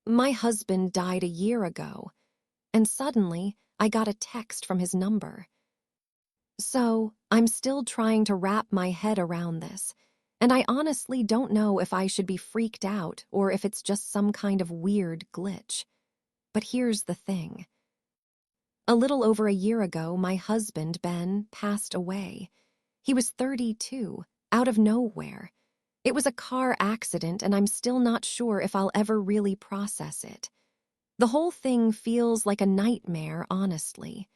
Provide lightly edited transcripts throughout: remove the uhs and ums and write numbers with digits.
My husband died a year ago, and suddenly I got a text from his number. So, I'm still trying to wrap my head around this, and I honestly don't know if I should be freaked out or if it's just some kind of weird glitch. But here's the thing. A little over a year ago, my husband, Ben, passed away. He was 32, out of nowhere. It was a car accident, and I'm still not sure if I'll ever really process it. The whole thing feels like a nightmare, honestly.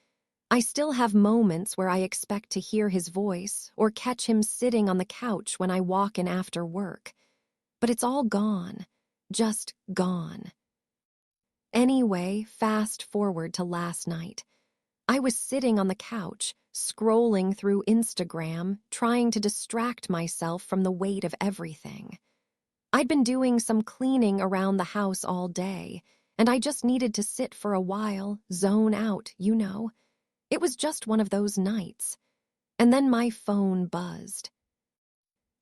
I still have moments where I expect to hear his voice or catch him sitting on the couch when I walk in after work. But it's all gone. Just gone. Anyway, fast forward to last night. I was sitting on the couch, scrolling through Instagram, trying to distract myself from the weight of everything. I'd been doing some cleaning around the house all day, and I just needed to sit for a while, zone out, you know. It was just one of those nights. And then my phone buzzed.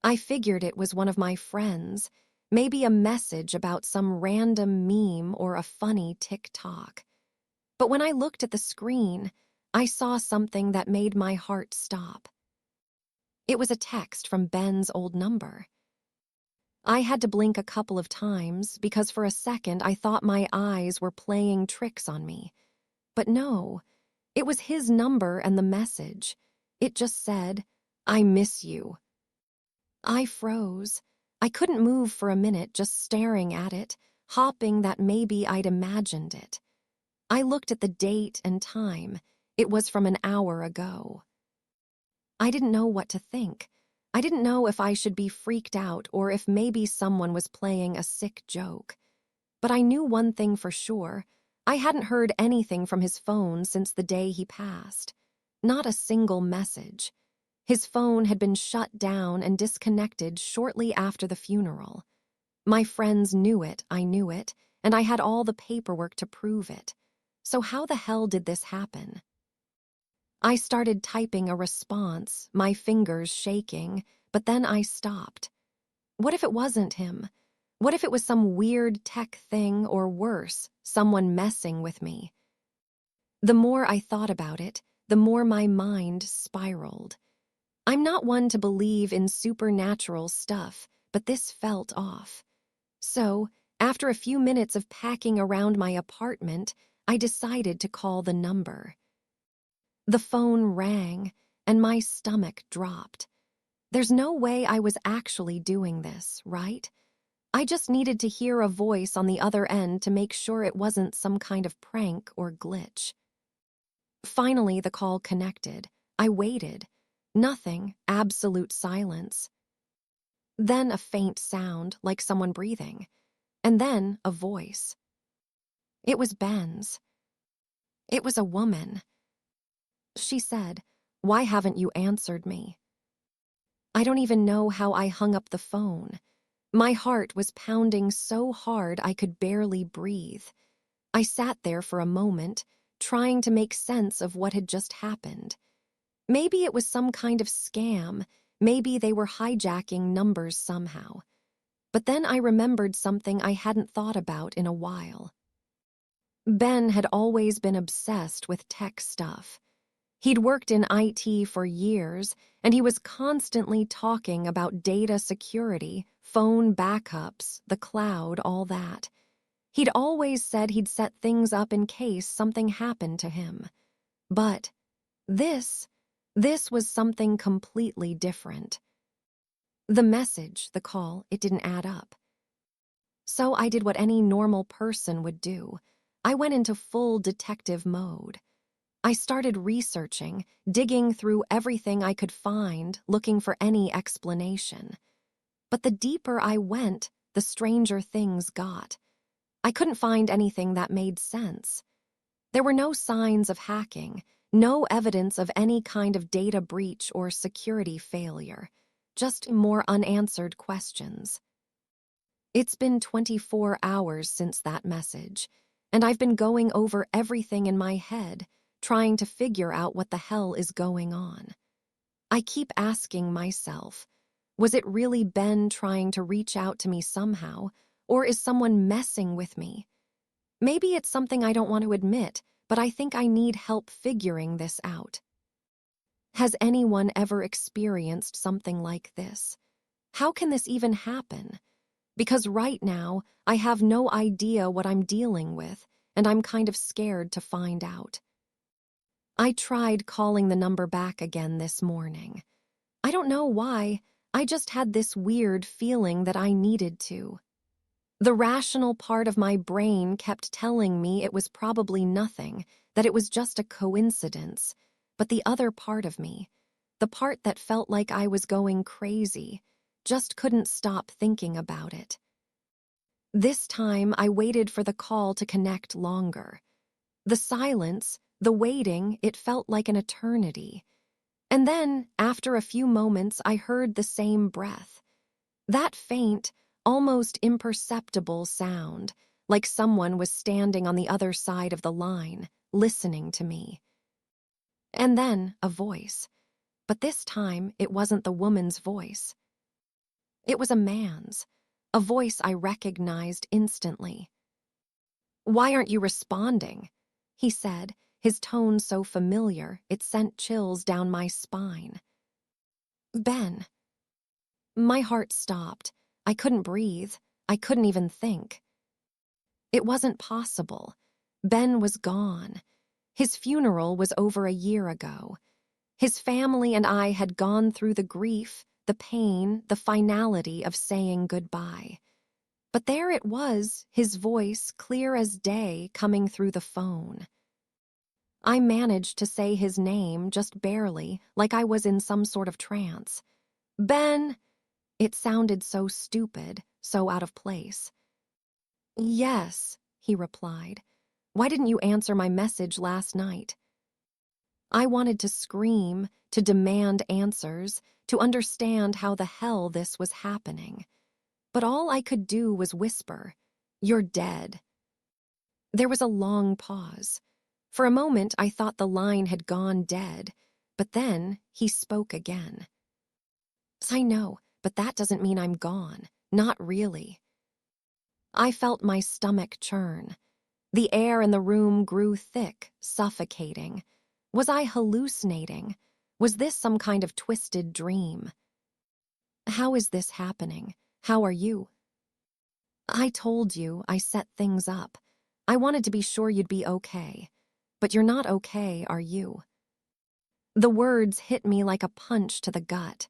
I figured it was one of my friends, maybe a message about some random meme or a funny TikTok. But when I looked at the screen, I saw something that made my heart stop. It was a text from Ben's old number. I had to blink a couple of times because for a second I thought my eyes were playing tricks on me. But no, it was his number and the message. It just said, "I miss you." I froze. I couldn't move for a minute, just staring at it, hoping that maybe I'd imagined it. I looked at the date and time. It was from an hour ago. I didn't know what to think. I didn't know if I should be freaked out or if maybe someone was playing a sick joke. But I knew one thing for sure. I hadn't heard anything from his phone since the day he passed. Not a single message. His phone had been shut down and disconnected shortly after the funeral. My friends knew it, I knew it, and I had all the paperwork to prove it. So how the hell did this happen? I started typing a response, my fingers shaking, but then I stopped. What if it wasn't him? What if it was some weird tech thing or worse, someone messing with me? The more I thought about it, the more my mind spiraled. I'm not one to believe in supernatural stuff, but this felt off. So, after a few minutes of packing around my apartment, I decided to call the number. The phone rang, and my stomach dropped. There's no way I was actually doing this, right? I just needed to hear a voice on the other end to make sure it wasn't some kind of prank or glitch. Finally, the call connected. I waited. Nothing, absolute silence. Then a faint sound, like someone breathing. And then a voice. It was Ben's. It was a woman. She said, "Why haven't you answered me?" I don't even know how I hung up the phone. My heart was pounding so hard I could barely breathe. I sat there for a moment, trying to make sense of what had just happened. Maybe it was some kind of scam. Maybe they were hijacking numbers somehow. But then I remembered something I hadn't thought about in a while. Ben had always been obsessed with tech stuff. He'd worked in IT for years, and he was constantly talking about data security, phone backups, the cloud, all that. He'd always said he'd set things up in case something happened to him. But this was something completely different. The message, the call, it didn't add up. So I did what any normal person would do. I went into full detective mode. I started researching, digging through everything I could find, looking for any explanation. But the deeper I went, the stranger things got. I couldn't find anything that made sense. There were no signs of hacking, no evidence of any kind of data breach or security failure, just more unanswered questions. It's been 24 hours since that message, and I've been going over everything in my head, trying to figure out what the hell is going on. I keep asking myself, was it really Ben trying to reach out to me somehow, or is someone messing with me? Maybe it's something I don't want to admit, but I think I need help figuring this out. Has anyone ever experienced something like this? How can this even happen? Because right now, I have no idea what I'm dealing with, and I'm kind of scared to find out. I tried calling the number back again this morning. I don't know why, I just had this weird feeling that I needed to. The rational part of my brain kept telling me it was probably nothing, that it was just a coincidence. But the other part of me, the part that felt like I was going crazy, just couldn't stop thinking about it. This time, I waited for the call to connect longer. The silence, the waiting, it felt like an eternity. And then, after a few moments, I heard the same breath. That faint, almost imperceptible sound, like someone was standing on the other side of the line, listening to me. And then a voice. But this time, it wasn't the woman's voice. It was a man's, a voice I recognized instantly. "Why aren't you responding?" he said, his tone so familiar it sent chills down my spine. "Ben." My heart stopped. I couldn't breathe. I couldn't even think. It wasn't possible. Ben was gone. His funeral was over a year ago. His family and I had gone through the grief, the pain, the finality of saying goodbye. But there it was, his voice clear as day coming through the phone. I managed to say his name just barely, like I was in some sort of trance. "Ben!" It sounded so stupid, so out of place. "Yes," he replied. "Why didn't you answer my message last night?" I wanted to scream, to demand answers, to understand how the hell this was happening. But all I could do was whisper, "You're dead." There was a long pause. For a moment, I thought the line had gone dead, but then he spoke again. "I know, but that doesn't mean I'm gone. Not really." I felt my stomach churn. The air in the room grew thick, suffocating. Was I hallucinating? Was this some kind of twisted dream? "How is this happening? How are you?" "I told you I set things up. I wanted to be sure you'd be okay. But you're not okay, are you?" The words hit me like a punch to the gut.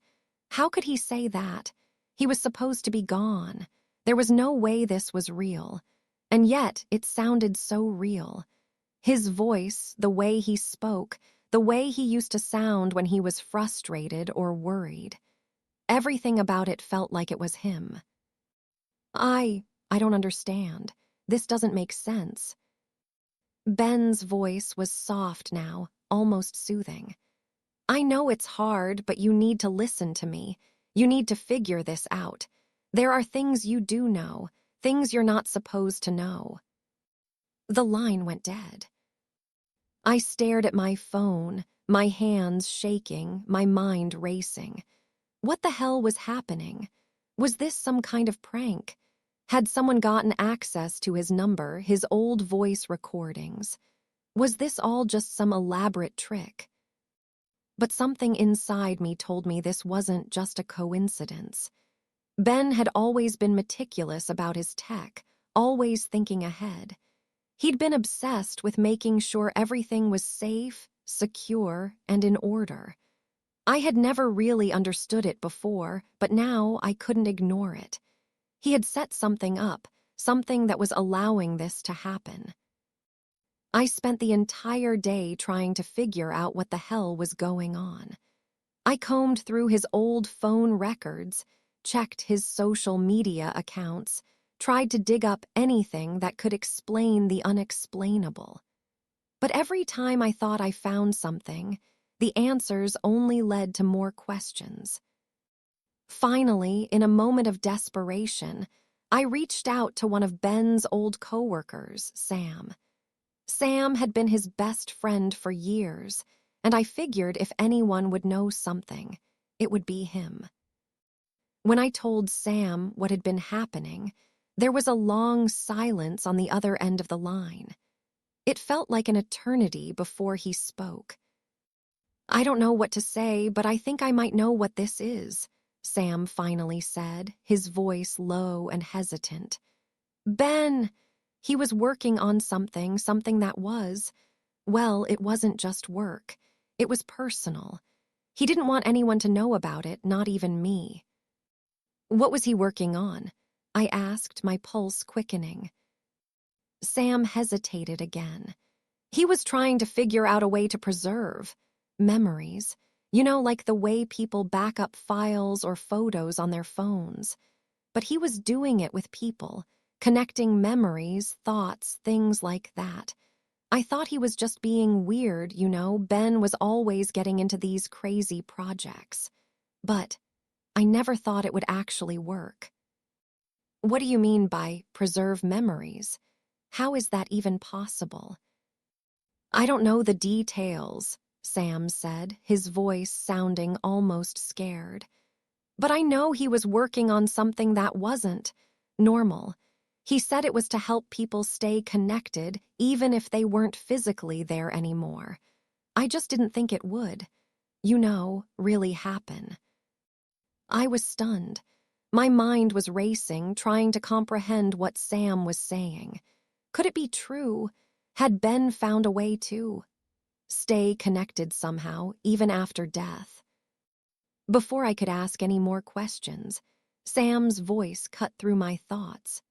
How could he say that? He was supposed to be gone. There was no way this was real. And yet, it sounded so real. His voice, the way he spoke, the way he used to sound when he was frustrated or worried. Everything about it felt like it was him. I don't understand. This doesn't make sense." Ben's voice was soft now, almost soothing. "I know it's hard, but you need to listen to me. You need to figure this out. There are things you do know, things you're not supposed to know." The line went dead. I stared at my phone, my hands shaking, my mind racing. What the hell was happening? Was this some kind of prank? Had someone gotten access to his number, his old voice recordings? Was this all just some elaborate trick? But something inside me told me this wasn't just a coincidence. Ben had always been meticulous about his tech, always thinking ahead. He'd been obsessed with making sure everything was safe, secure, and in order. I had never really understood it before, but now I couldn't ignore it. He had set something up, something that was allowing this to happen. I spent the entire day trying to figure out what the hell was going on. I combed through his old phone records, checked his social media accounts, tried to dig up anything that could explain the unexplainable. But every time I thought I found something, the answers only led to more questions. Finally, in a moment of desperation, I reached out to one of Ben's old coworkers, Sam. Sam had been his best friend for years, and I figured if anyone would know something, it would be him. When I told Sam what had been happening, There was a long silence on the other end of the line. It felt like an eternity before he spoke. "I don't know what to say, but I think I might know what this is," Sam finally said, his voice low and hesitant. "Ben! He was working on something that was, well, it wasn't just work. It was personal. He didn't want anyone to know about it, not even me." "What was he working on?" I asked, my pulse quickening. Sam hesitated again. "He was trying to figure out a way to preserve memories. Like the way people back up files or photos on their phones. But he was doing it with people, connecting memories, thoughts, things like that. I thought he was just being weird, Ben was always getting into these crazy projects. But I never thought it would actually work." "What do you mean by preserve memories? How is that even possible?" "I don't know the details," Sam said, his voice sounding almost scared. "But I know he was working on something that wasn't normal. He said it was to help people stay connected even if they weren't physically there anymore. I just didn't think it would, really happen." I was stunned. My mind was racing, trying to comprehend what Sam was saying. Could it be true? Had Ben found a way to stay connected somehow, even after death? Before I could ask any more questions, Sam's voice cut through my thoughts.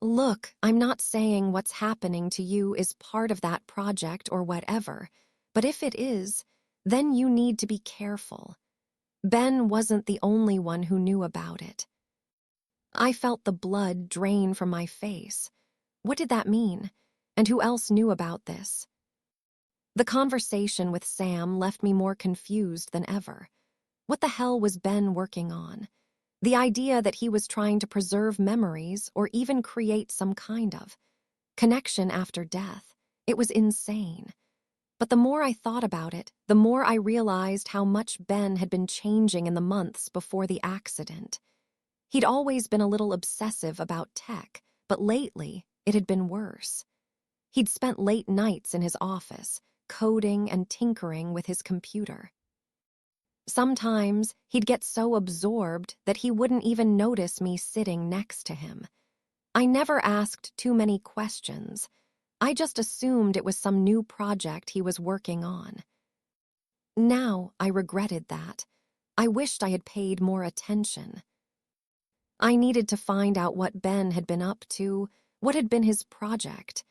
"Look, I'm not saying what's happening to you is part of that project or whatever, but if it is, then you need to be careful. Ben wasn't the only one who knew about it." I felt the blood drain from my face. What did that mean? And who else knew about this? The conversation with Sam left me more confused than ever. What the hell was Ben working on? The idea that he was trying to preserve memories or even create some kind of connection after death. It was insane. But the more I thought about it, the more I realized how much Ben had been changing in the months before the accident. He'd always been a little obsessive about tech, but lately it had been worse. He'd spent late nights in his office, coding and tinkering with his computer. Sometimes he'd get so absorbed that he wouldn't even notice me sitting next to him. I never asked too many questions. I just assumed it was some new project he was working on. Now I regretted that. I wished I had paid more attention. I needed to find out what Ben had been up to, what had been his project,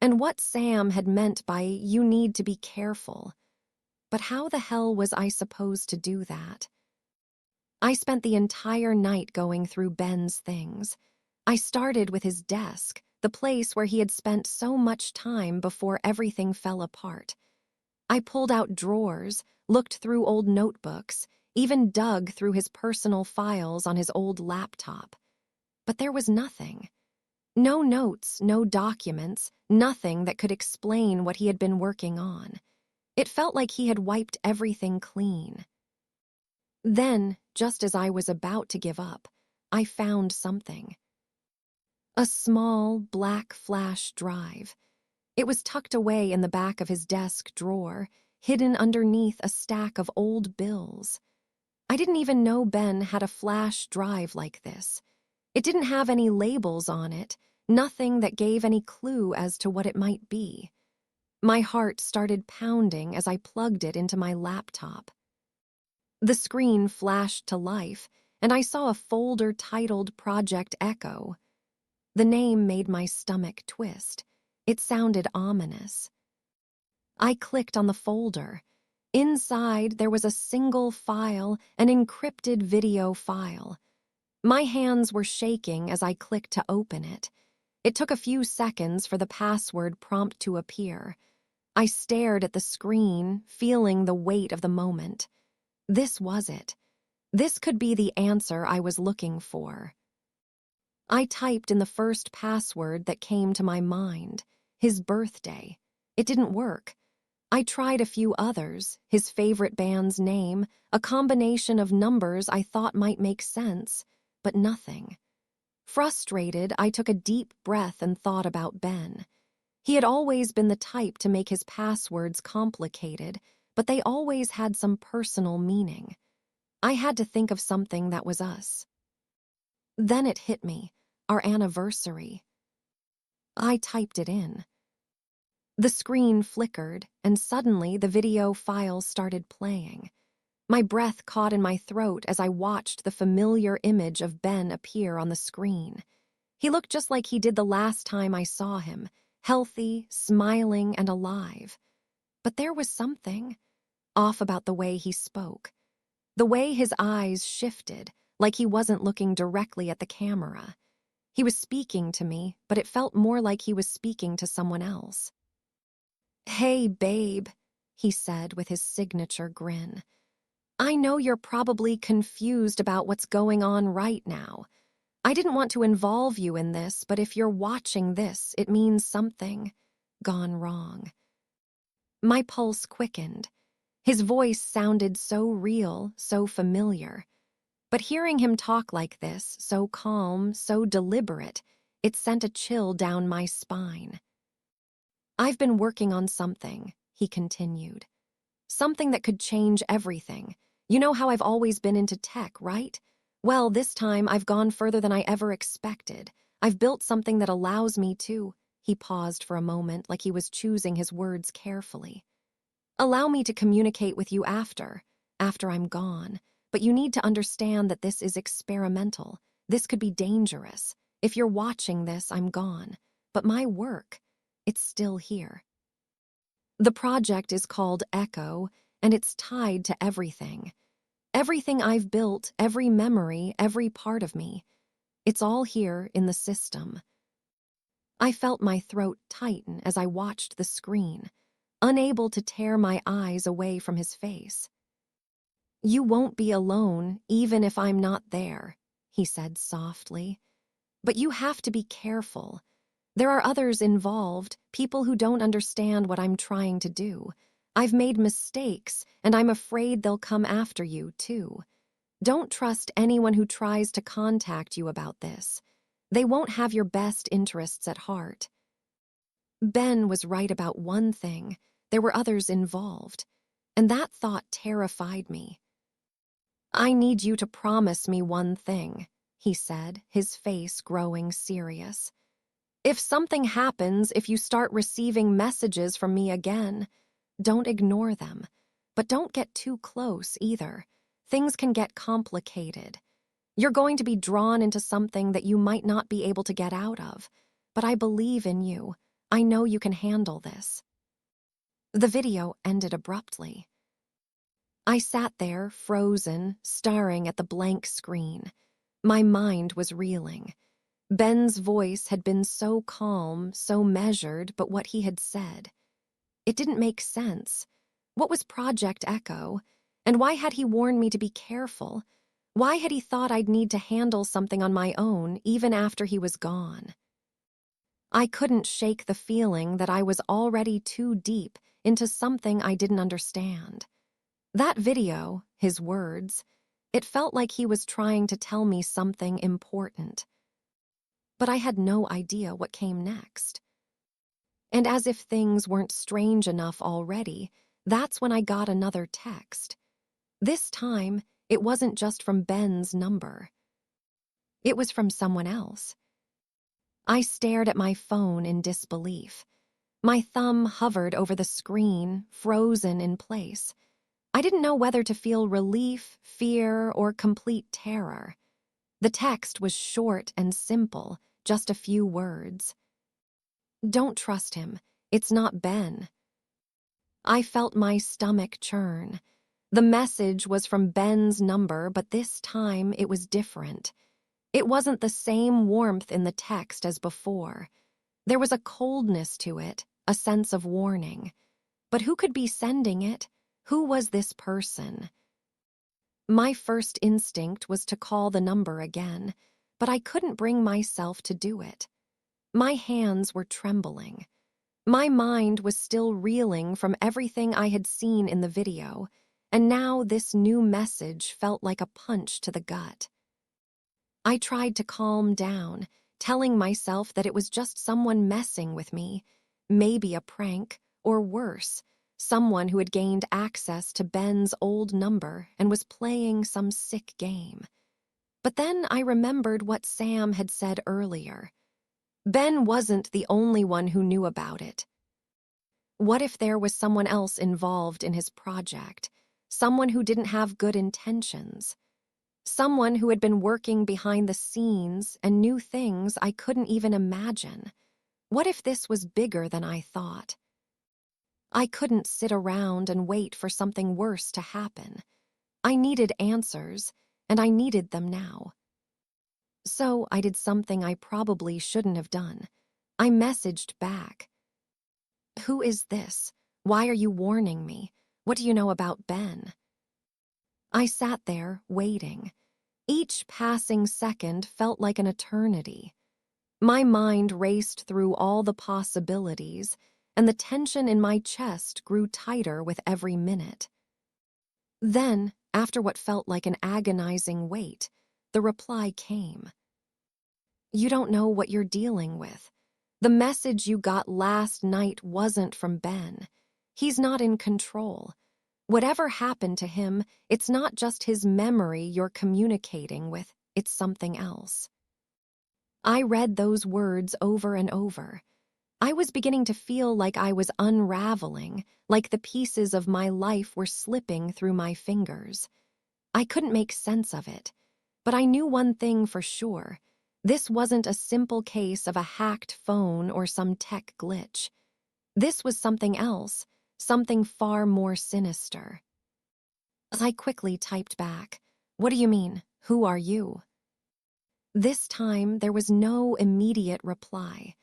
and what Sam had meant by "you need to be careful." But how the hell was I supposed to do that? I spent the entire night going through Ben's things. I started with his desk, the place where he had spent so much time before everything fell apart. I pulled out drawers, looked through old notebooks, even dug through his personal files on his old laptop. But there was nothing. No notes, no documents, nothing that could explain what he had been working on. It felt like he had wiped everything clean. Then, just as I was about to give up, I found something. A small, black flash drive. It was tucked away in the back of his desk drawer, hidden underneath a stack of old bills. I didn't even know Ben had a flash drive like this. It didn't have any labels on it, nothing that gave any clue as to what it might be. My heart started pounding as I plugged it into my laptop. The screen flashed to life, and I saw a folder titled Project Echo. The name made my stomach twist. It sounded ominous. I clicked on the folder. Inside, there was a single file, an encrypted video file. My hands were shaking as I clicked to open it. It took a few seconds for the password prompt to appear. I stared at the screen, feeling the weight of the moment. This was it. This could be the answer I was looking for. I typed in the first password that came to my mind, his birthday. It didn't work. I tried a few others, his favorite band's name, a combination of numbers I thought might make sense, but nothing. Frustrated, I took a deep breath and thought about Ben. He had always been the type to make his passwords complicated, but they always had some personal meaning. I had to think of something that was us. Then it hit me, our anniversary. I typed it in. The screen flickered, and suddenly the video file started playing. My breath caught in my throat as I watched the familiar image of Ben appear on the screen. He looked just like he did the last time I saw him, healthy, smiling, and alive. But there was something off about the way he spoke. The way his eyes shifted, like he wasn't looking directly at the camera. He was speaking to me, but it felt more like he was speaking to someone else. "Hey, babe," he said with his signature grin. "I know you're probably confused about what's going on right now. I didn't want to involve you in this, but if you're watching this, it means something gone wrong." My pulse quickened. His voice sounded so real, so familiar. But hearing him talk like this, so calm, so deliberate, it sent a chill down my spine. "I've been working on something," he continued. "Something that could change everything. You know how I've always been into tech, right? Well, this time I've gone further than I ever expected. I've built something that allows me to—" He paused for a moment like he was choosing his words carefully. "Allow me to communicate with you after I'm gone. But you need to understand that this is experimental. This could be dangerous. If you're watching this, I'm gone. But my work, it's still here. The project is called Echo, and it's tied to everything. Everything I've built, every memory, every part of me. It's all here in the system." I felt my throat tighten as I watched the screen, unable to tear my eyes away from his face. "You won't be alone, even if I'm not there," he said softly. "But you have to be careful. There are others involved, people who don't understand what I'm trying to do. I've made mistakes, and I'm afraid they'll come after you, too. Don't trust anyone who tries to contact you about this. They won't have your best interests at heart." Ben was right about one thing. There were others involved, and that thought terrified me. "I need you to promise me one thing," he said, his face growing serious. "If something happens, if you start receiving messages from me again, don't ignore them. But don't get too close either. Things can get complicated. You're going to be drawn into something that you might not be able to get out of. But I believe in you. I know you can handle this." The video ended abruptly. I sat there, frozen, staring at the blank screen. My mind was reeling. Ben's voice had been so calm, so measured, but what he had said, it didn't make sense. What was Project Echo? And why had he warned me to be careful? Why had he thought I'd need to handle something on my own, even after he was gone? I couldn't shake the feeling that I was already too deep into something I didn't understand. That video, his words, it felt like he was trying to tell me something important. But I had no idea what came next. And as if things weren't strange enough already, that's when I got another text. This time, it wasn't just from Ben's number. It was from someone else. I stared at my phone in disbelief. My thumb hovered over the screen, frozen in place. I didn't know whether to feel relief, fear, or complete terror. The text was short and simple, just a few words. "Don't trust him. It's not Ben." I felt my stomach churn. The message was from Ben's number, but this time it was different. It wasn't the same warmth in the text as before. There was a coldness to it, a sense of warning. But who could be sending it? Who was this person? My first instinct was to call the number again, but I couldn't bring myself to do it. My hands were trembling. My mind was still reeling from everything I had seen in the video, and now this new message felt like a punch to the gut. I tried to calm down, telling myself that it was just someone messing with me, maybe a prank, or worse, someone who had gained access to Ben's old number and was playing some sick game. But then I remembered what Sam had said earlier. Ben wasn't the only one who knew about it. What if there was someone else involved in his project? Someone who didn't have good intentions? Someone who had been working behind the scenes and knew things I couldn't even imagine? What if this was bigger than I thought? I couldn't sit around and wait for something worse to happen. I needed answers, and I needed them now. So I did something I probably shouldn't have done. I messaged back. Who is this? Why are you warning me? What do you know about Ben? I sat there, waiting. Each passing second felt like an eternity. My mind raced through all the possibilities, and the tension in my chest grew tighter with every minute. Then, after what felt like an agonizing wait, the reply came. You don't know what you're dealing with. The message you got last night wasn't from Ben. He's not in control. Whatever happened to him, it's not just his memory you're communicating with, it's something else. I read those words over and over. I was beginning to feel like I was unraveling, like the pieces of my life were slipping through my fingers. I couldn't make sense of it, but I knew one thing for sure. This wasn't a simple case of a hacked phone or some tech glitch. This was something else, something far more sinister. I quickly typed back, "What do you mean? Who are you?" This time, there was no immediate reply.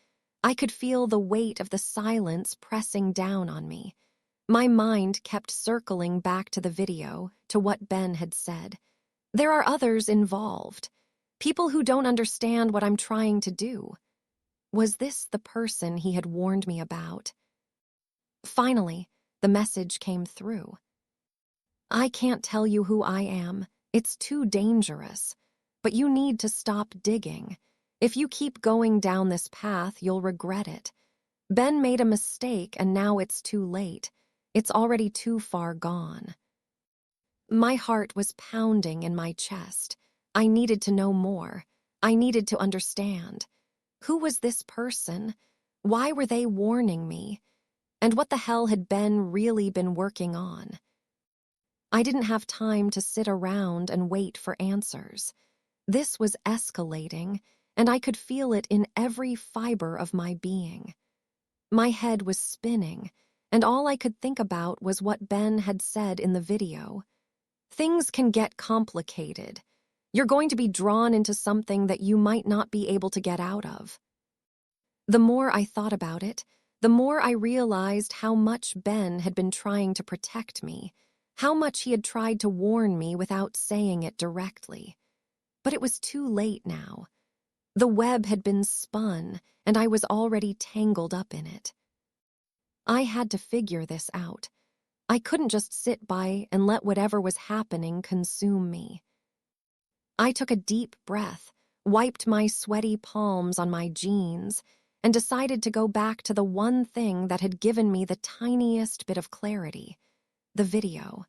I could feel the weight of the silence pressing down on me. My mind kept circling back to the video, to what Ben had said. There are others involved. People who don't understand what I'm trying to do. Was this the person he had warned me about? Finally, the message came through. I can't tell you who I am. It's too dangerous. But you need to stop digging. If you keep going down this path, you'll regret it. Ben made a mistake and now it's too late. It's already too far gone. My heart was pounding in my chest. I needed to know more. I needed to understand. Who was this person? Why were they warning me? And what the hell had Ben really been working on? I didn't have time to sit around and wait for answers. This was escalating, and I could feel it in every fiber of my being. My head was spinning, and all I could think about was what Ben had said in the video. Things can get complicated. You're going to be drawn into something that you might not be able to get out of. The more I thought about it, the more I realized how much Ben had been trying to protect me, how much he had tried to warn me without saying it directly. But it was too late now. The web had been spun, and I was already tangled up in it. I had to figure this out. I couldn't just sit by and let whatever was happening consume me. I took a deep breath, wiped my sweaty palms on my jeans, and decided to go back to the one thing that had given me the tiniest bit of clarity: the video.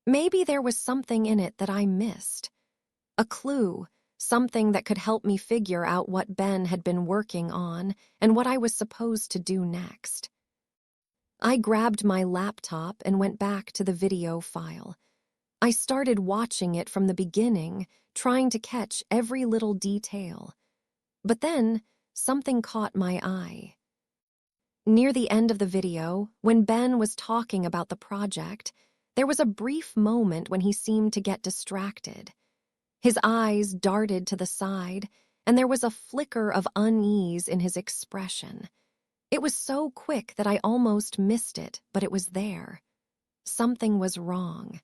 Maybe there was something in it that I missed. A clue, something that could help me figure out what Ben had been working on and what I was supposed to do next. I grabbed my laptop and went back to the video file. I started watching it from the beginning, trying to catch every little detail. But then, something caught my eye. Near the end of the video, when Ben was talking about the project, there was a brief moment when he seemed to get distracted. His eyes darted to the side, and there was a flicker of unease in his expression. It was so quick that I almost missed it, but it was there. Something was wrong.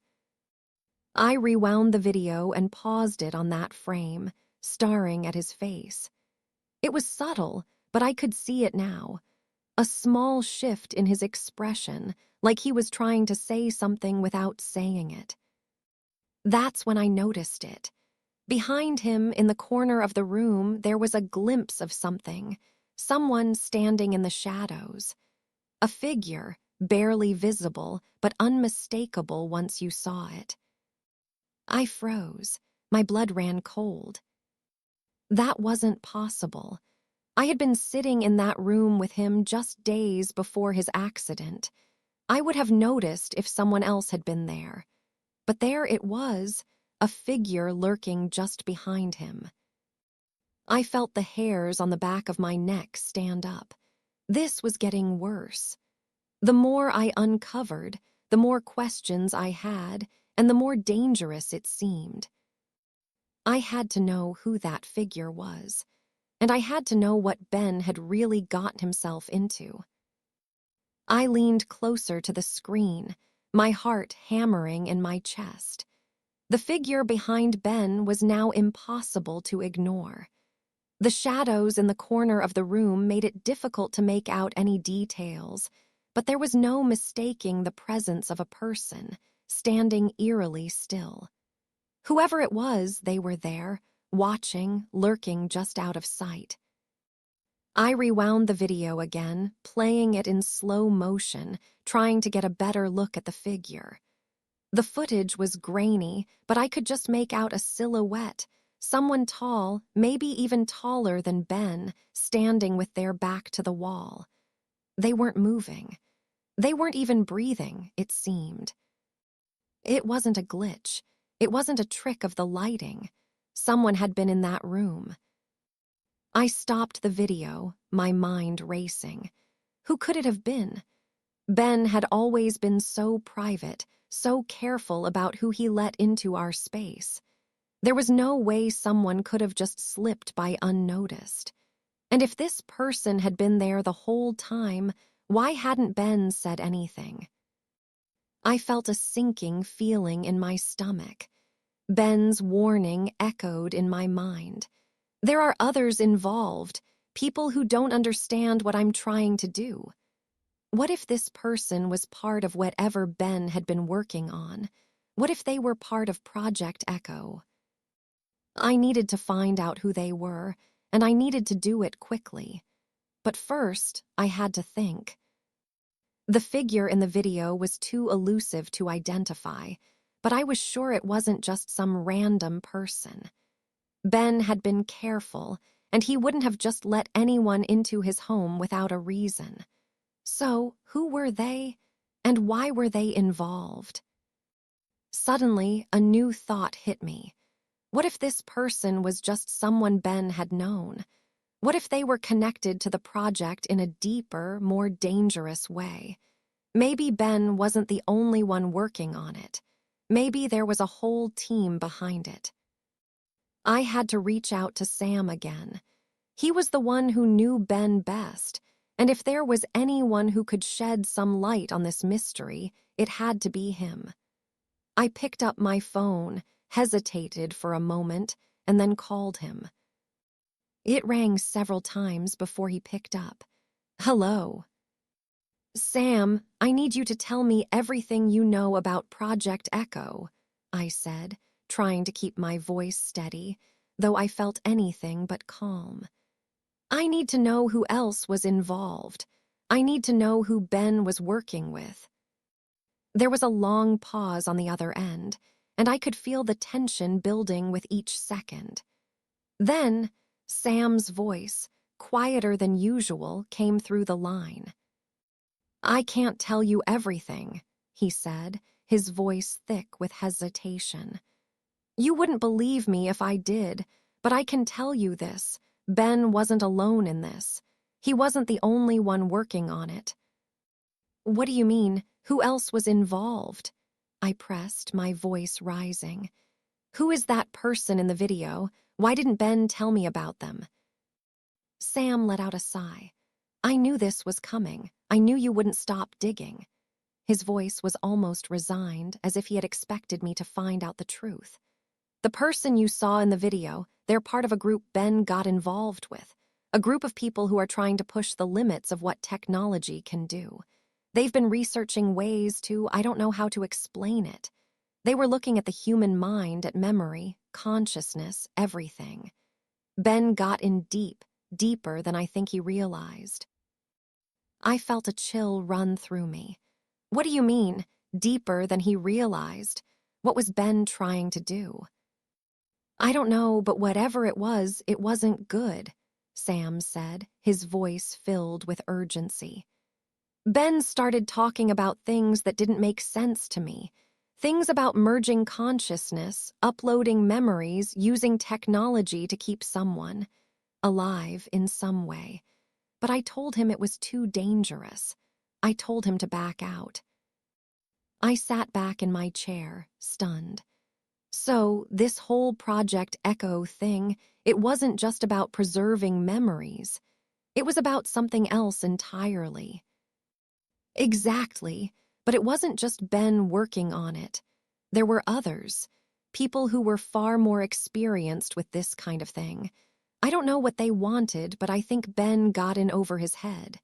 I rewound the video and paused it on that frame, staring at his face. It was subtle, but I could see it now. A small shift in his expression, like he was trying to say something without saying it. That's when I noticed it. Behind him, in the corner of the room, there was a glimpse of something, someone standing in the shadows. A figure, barely visible, but unmistakable once you saw it. I froze. My blood ran cold. That wasn't possible. I had been sitting in that room with him just days before his accident. I would have noticed if someone else had been there. But there it was, a figure lurking just behind him. I felt the hairs on the back of my neck stand up. This was getting worse. The more I uncovered, the more questions I had, and the more dangerous it seemed. I had to know who that figure was, and I had to know what Ben had really got himself into. I leaned closer to the screen, my heart hammering in my chest. The figure behind Ben was now impossible to ignore. The shadows in the corner of the room made it difficult to make out any details, but there was no mistaking the presence of a person, standing eerily still. Whoever it was, they were there, watching, lurking just out of sight. I rewound the video again, playing it in slow motion, trying to get a better look at the figure. The footage was grainy, but I could just make out a silhouette, someone tall, maybe even taller than Ben, standing with their back to the wall. They weren't moving. They weren't even breathing, it seemed. It wasn't a glitch. It wasn't a trick of the lighting. Someone had been in that room. I stopped the video, my mind racing. Who could it have been? Ben had always been so private, so careful about who he let into our space. There was no way someone could have just slipped by unnoticed. And if this person had been there the whole time, why hadn't Ben said anything? I felt a sinking feeling in my stomach. Ben's warning echoed in my mind. There are others involved, people who don't understand what I'm trying to do. What if this person was part of whatever Ben had been working on? What if they were part of Project Echo? I needed to find out who they were, and I needed to do it quickly. But first, I had to think. The figure in the video was too elusive to identify, but I was sure it wasn't just some random person. Ben had been careful, and he wouldn't have just let anyone into his home without a reason. So, who were they, and why were they involved? Suddenly, a new thought hit me. What if this person was just someone Ben had known? What if they were connected to the project in a deeper, more dangerous way? Maybe Ben wasn't the only one working on it. Maybe there was a whole team behind it. I had to reach out to Sam again. He was the one who knew Ben best, and if there was anyone who could shed some light on this mystery, it had to be him. I picked up my phone, hesitated for a moment, and then called him. It rang several times before he picked up. Hello. Sam, I need you to tell me everything you know about Project Echo, I said, trying to keep my voice steady, though I felt anything but calm. I need to know who else was involved. I need to know who Ben was working with. There was a long pause on the other end, and I could feel the tension building with each second. Then, Sam's voice, quieter than usual, came through the line. I can't tell you everything, he said, his voice thick with hesitation. You wouldn't believe me if I did, but I can tell you this. Ben wasn't alone in this. He wasn't the only one working on it. What do you mean? Who else was involved? I pressed, my voice rising. Who is that person in the video? Why didn't Ben tell me about them? Sam let out a sigh. I knew this was coming. I knew you wouldn't stop digging. His voice was almost resigned, as if he had expected me to find out the truth. The person you saw in the video, they're part of a group Ben got involved with. A group of people who are trying to push the limits of what technology can do. They've been researching ways to, I don't know how to explain it. They were looking at the human mind, at memory, consciousness, everything. Ben got in deep, deeper than I think he realized. I felt a chill run through me. What do you mean, deeper than he realized? What was Ben trying to do? I don't know, but whatever it wasn't good, Sam said, his voice filled with urgency. Ben started talking about things that didn't make sense to me. Things about merging consciousness, uploading memories, using technology to keep someone alive in some way. But I told him it was too dangerous. I told him to back out. I sat back in my chair, stunned. So, this whole Project Echo thing, it wasn't just about preserving memories. It was about something else entirely. Exactly, but it wasn't just Ben working on it. There were others, people who were far more experienced with this kind of thing. I don't know what they wanted, but I think Ben got in over his head.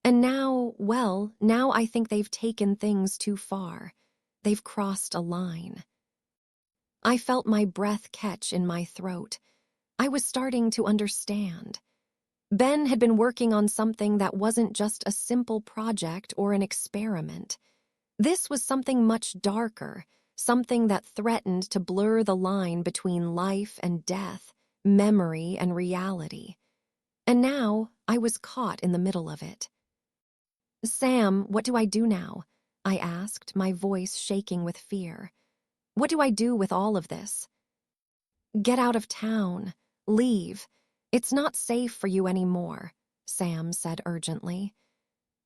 And now I think they've taken things too far. They've crossed a line. I felt my breath catch in my throat. I was starting to understand. Ben had been working on something that wasn't just a simple project or an experiment. This was something much darker, something that threatened to blur the line between life and death, memory and reality. And now I was caught in the middle of it. Sam, what do I do now? I asked, my voice shaking with fear. What do I do with all of this? Get out of town. Leave. It's not safe for you anymore, Sam said urgently.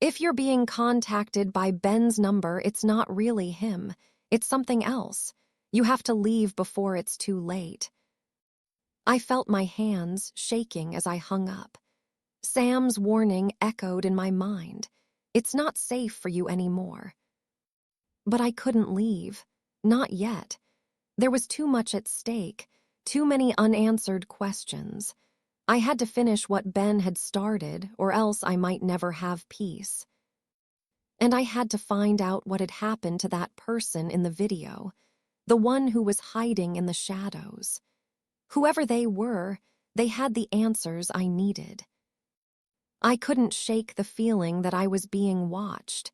If you're being contacted by Ben's number, it's not really him. It's something else. You have to leave before it's too late. I felt my hands shaking as I hung up. Sam's warning echoed in my mind. It's not safe for you anymore. But I couldn't leave. Not yet. There was too much at stake, too many unanswered questions. I had to finish what Ben had started, or else I might never have peace. And I had to find out what had happened to that person in the video, the one who was hiding in the shadows. Whoever they were, they had the answers I needed. I couldn't shake the feeling that I was being watched.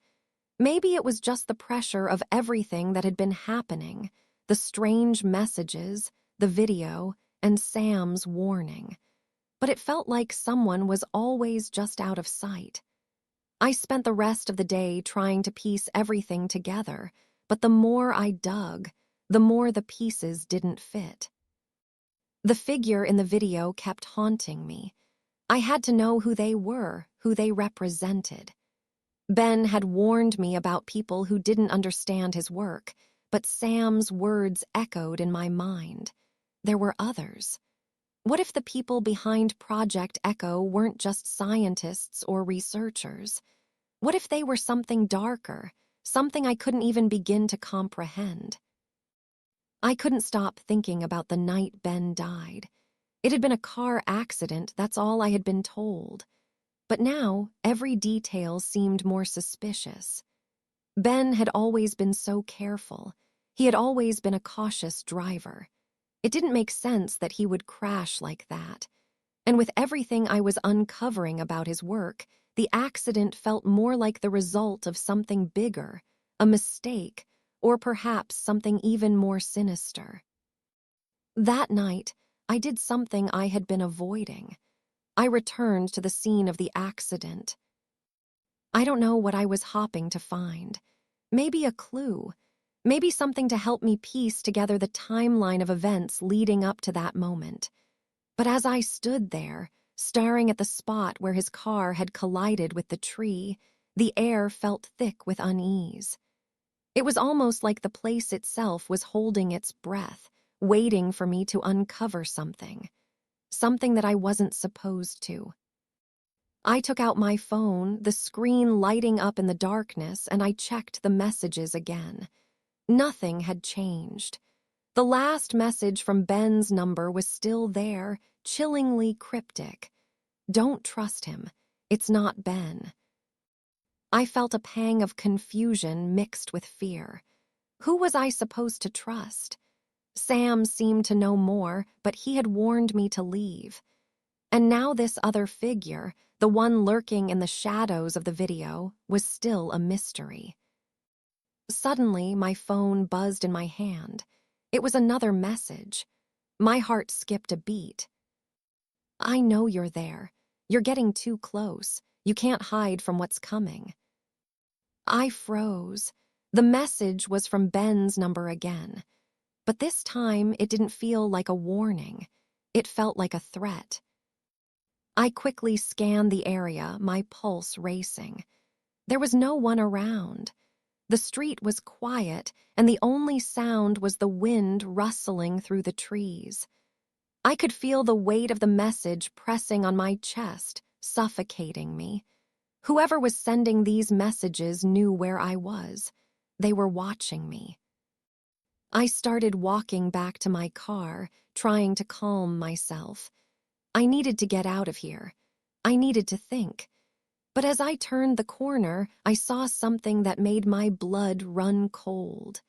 Maybe it was just the pressure of everything that had been happening, the strange messages, the video, and Sam's warning. But it felt like someone was always just out of sight. I spent the rest of the day trying to piece everything together, but the more I dug, the more the pieces didn't fit. The figure in the video kept haunting me. I had to know who they were, who they represented. Ben had warned me about people who didn't understand his work, but Sam's words echoed in my mind. There were others. What if the people behind Project Echo weren't just scientists or researchers? What if they were something darker, something I couldn't even begin to comprehend? I couldn't stop thinking about the night Ben died. It had been a car accident, that's all I had been told. But now, every detail seemed more suspicious. Ben had always been so careful. He had always been a cautious driver. It didn't make sense that he would crash like that. And with everything I was uncovering about his work, the accident felt more like the result of something bigger, a mistake, or perhaps something even more sinister. That night, I did something I had been avoiding. I returned to the scene of the accident. I don't know what I was hopping to find. Maybe a clue. Maybe something to help me piece together the timeline of events leading up to that moment. But as I stood there, staring at the spot where his car had collided with the tree, the air felt thick with unease. It was almost like the place itself was holding its breath, waiting for me to uncover something. Something that I wasn't supposed to. I took out my phone, the screen lighting up in the darkness, and I checked the messages again. Nothing had changed. The last message from Ben's number was still there, chillingly cryptic. Don't trust him. It's not Ben. I felt a pang of confusion mixed with fear. Who was I supposed to trust? Sam seemed to know more, but he had warned me to leave. And now this other figure, the one lurking in the shadows of the video, was still a mystery. Suddenly, my phone buzzed in my hand. It was another message. My heart skipped a beat. I know you're there. You're getting too close. You can't hide from what's coming. I froze. The message was from Ben's number again. But this time, it didn't feel like a warning. It felt like a threat. I quickly scanned the area, my pulse racing. There was no one around. The street was quiet, and the only sound was the wind rustling through the trees. I could feel the weight of the message pressing on my chest, suffocating me. Whoever was sending these messages knew where I was. They were watching me. I started walking back to my car, trying to calm myself. I needed to get out of here. I needed to think. But as I turned the corner, I saw something that made my blood run cold.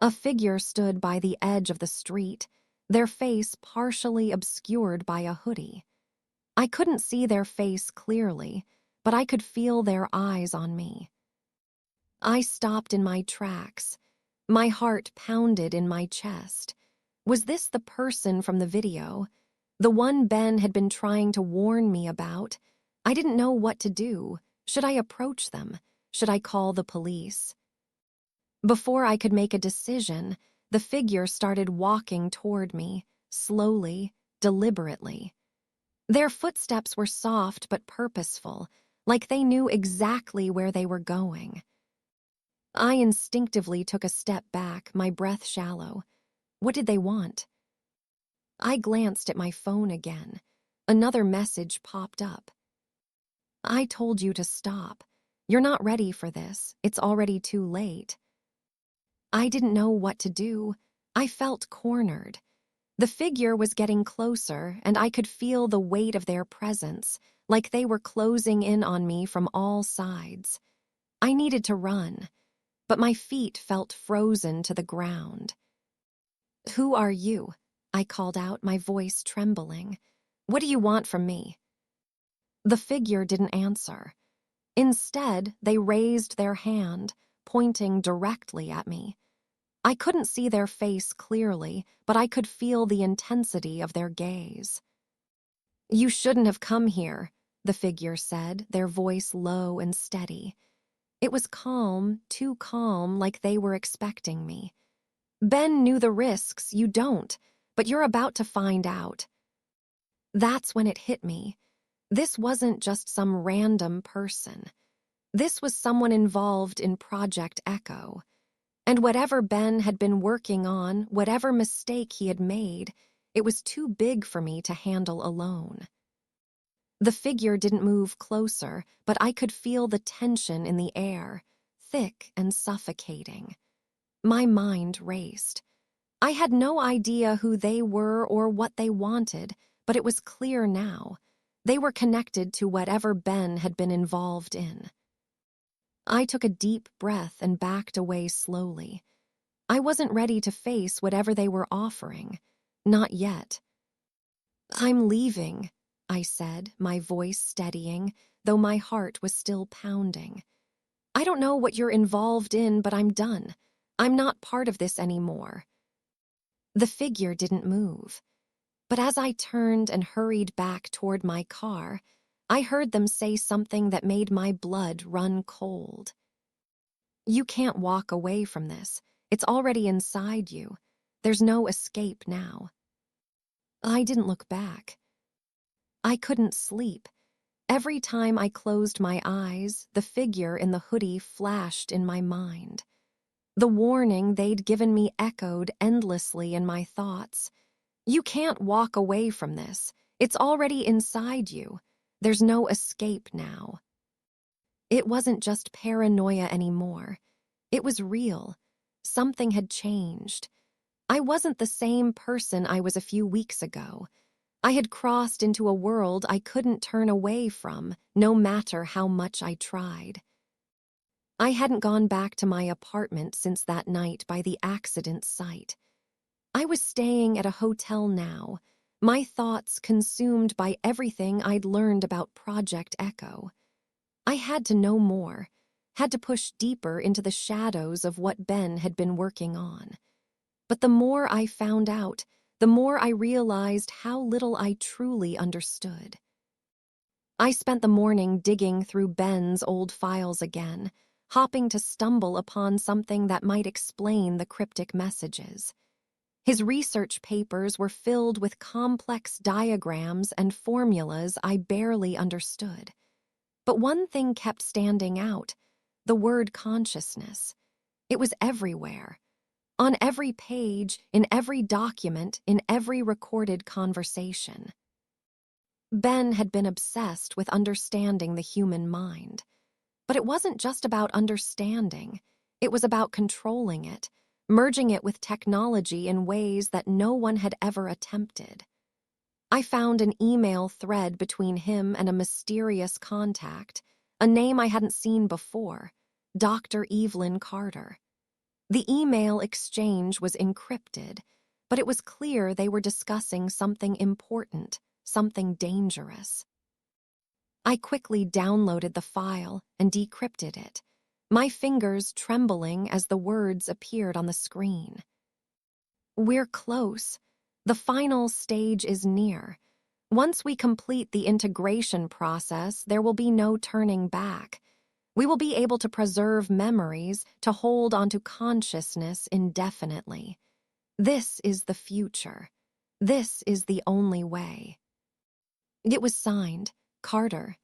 A figure stood by the edge of the street, their face partially obscured by a hoodie. I couldn't see their face clearly, but I could feel their eyes on me. I stopped in my tracks. My heart pounded in my chest. Was this the person from the video? The one Ben had been trying to warn me about? I didn't know what to do. Should I approach them? Should I call the police? Before I could make a decision, the figure started walking toward me, slowly, deliberately. Their footsteps were soft but purposeful, like they knew exactly where they were going. I instinctively took a step back, my breath shallow. What did they want? I glanced at my phone again. Another message popped up. I told you to stop. You're not ready for this. It's already too late. I didn't know what to do. I felt cornered. The figure was getting closer, and I could feel the weight of their presence, like they were closing in on me from all sides. I needed to run, but my feet felt frozen to the ground. Who are you? I called out, my voice trembling. What do you want from me? The figure didn't answer. Instead, they raised their hand, pointing directly at me. I couldn't see their face clearly, but I could feel the intensity of their gaze. You shouldn't have come here, the figure said, their voice low and steady. It was calm, too calm, like they were expecting me. Ben knew the risks, you don't, but you're about to find out. That's when it hit me. This wasn't just some random person. This was someone involved in Project Echo. And whatever Ben had been working on, whatever mistake he had made, it was too big for me to handle alone. The figure didn't move closer, but I could feel the tension in the air, thick and suffocating. My mind raced. I had no idea who they were or what they wanted, but it was clear now. They were connected to whatever Ben had been involved in. I took a deep breath and backed away slowly. I wasn't ready to face whatever they were offering. Not yet. I'm leaving, I said, my voice steadying, though my heart was still pounding. I don't know what you're involved in, but I'm done. I'm not part of this anymore. The figure didn't move. But as I turned and hurried back toward my car, I heard them say something that made my blood run cold. You can't walk away from this. It's already inside you. There's no escape now. I didn't look back. I couldn't sleep. Every time I closed my eyes, the figure in the hoodie flashed in my mind. The warning they'd given me echoed endlessly in my thoughts. You can't walk away from this. It's already inside you. There's no escape now. It wasn't just paranoia anymore. It was real. Something had changed. I wasn't the same person I was a few weeks ago. I had crossed into a world I couldn't turn away from, no matter how much I tried. I hadn't gone back to my apartment since that night by the accident site. I was staying at a hotel now, my thoughts consumed by everything I'd learned about Project Echo. I had to know more, had to push deeper into the shadows of what Ben had been working on. But the more I found out, the more I realized how little I truly understood. I spent the morning digging through Ben's old files again, hoping to stumble upon something that might explain the cryptic messages. His research papers were filled with complex diagrams and formulas I barely understood. But one thing kept standing out: the word consciousness. It was everywhere. On every page, in every document, in every recorded conversation. Ben had been obsessed with understanding the human mind. But it wasn't just about understanding. It was about controlling it, merging it with technology in ways that no one had ever attempted. I found an email thread between him and a mysterious contact, a name I hadn't seen before, Dr. Evelyn Carter. The email exchange was encrypted, but it was clear they were discussing something important, something dangerous. I quickly downloaded the file and decrypted it, my fingers trembling as the words appeared on the screen. "We're close. The final stage is near. Once we complete the integration process, there will be no turning back. We will be able to preserve memories, to hold onto consciousness indefinitely. This is the future. This is the only way." It was signed, Carter.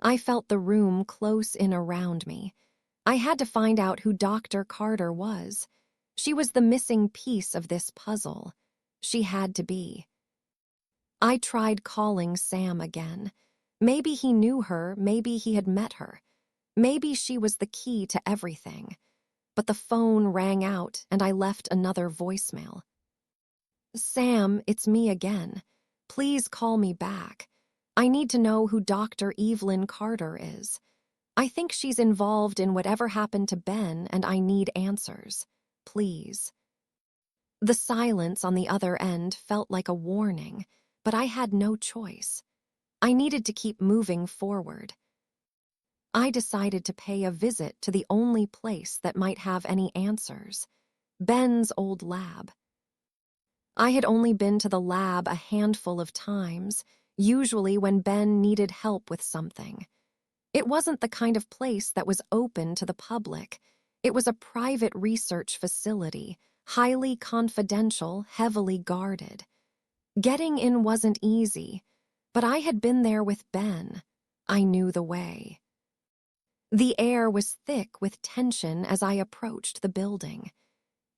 I felt the room close in around me. I had to find out who Dr. Carter was. She was the missing piece of this puzzle. She had to be. I tried calling Sam again. Maybe he knew her, maybe he had met her. Maybe she was the key to everything. But the phone rang out and I left another voicemail. "Sam, it's me again. Please call me back. I need to know who Dr. Evelyn Carter is. I think she's involved in whatever happened to Ben, and I need answers. Please." The silence on the other end felt like a warning, but I had no choice. I needed to keep moving forward. I decided to pay a visit to the only place that might have any answers: Ben's old lab. I had only been to the lab a handful of times, usually when Ben needed help with something. It wasn't the kind of place that was open to the public. It was a private research facility, highly confidential, heavily guarded. Getting in wasn't easy, but I had been there with Ben. I knew the way. The air was thick with tension as I approached the building.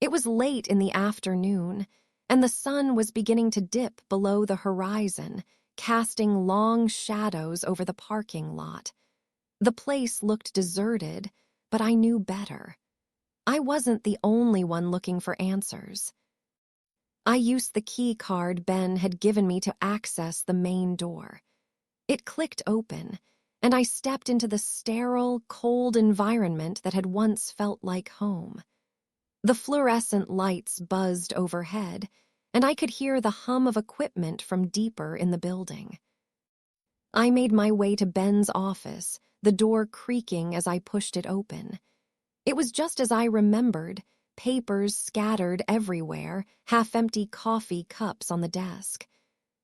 It was late in the afternoon, and the sun was beginning to dip below the horizon, casting long shadows over the parking lot. The place looked deserted, but I knew better. I wasn't the only one looking for answers. I used the key card Ben had given me to access the main door. It clicked open, and I stepped into the sterile, cold environment that had once felt like home. The fluorescent lights buzzed overhead, and I could hear the hum of equipment from deeper in the building. I made my way to Ben's office, the door creaking as I pushed it open. It was just as I remembered: papers scattered everywhere, half-empty coffee cups on the desk.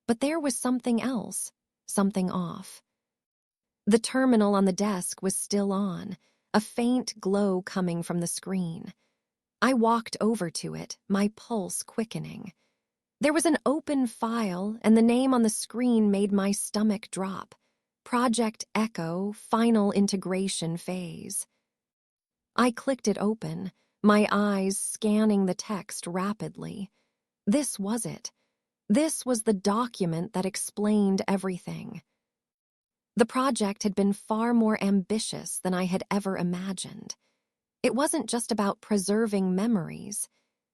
But there was something else, something off. The terminal on the desk was still on, a faint glow coming from the screen. I walked over to it, my pulse quickening. There was an open file, and the name on the screen made my stomach drop: Project Echo, Final Integration Phase. I clicked it open, my eyes scanning the text rapidly. This was it. This was the document that explained everything. The project had been far more ambitious than I had ever imagined. It wasn't just about preserving memories.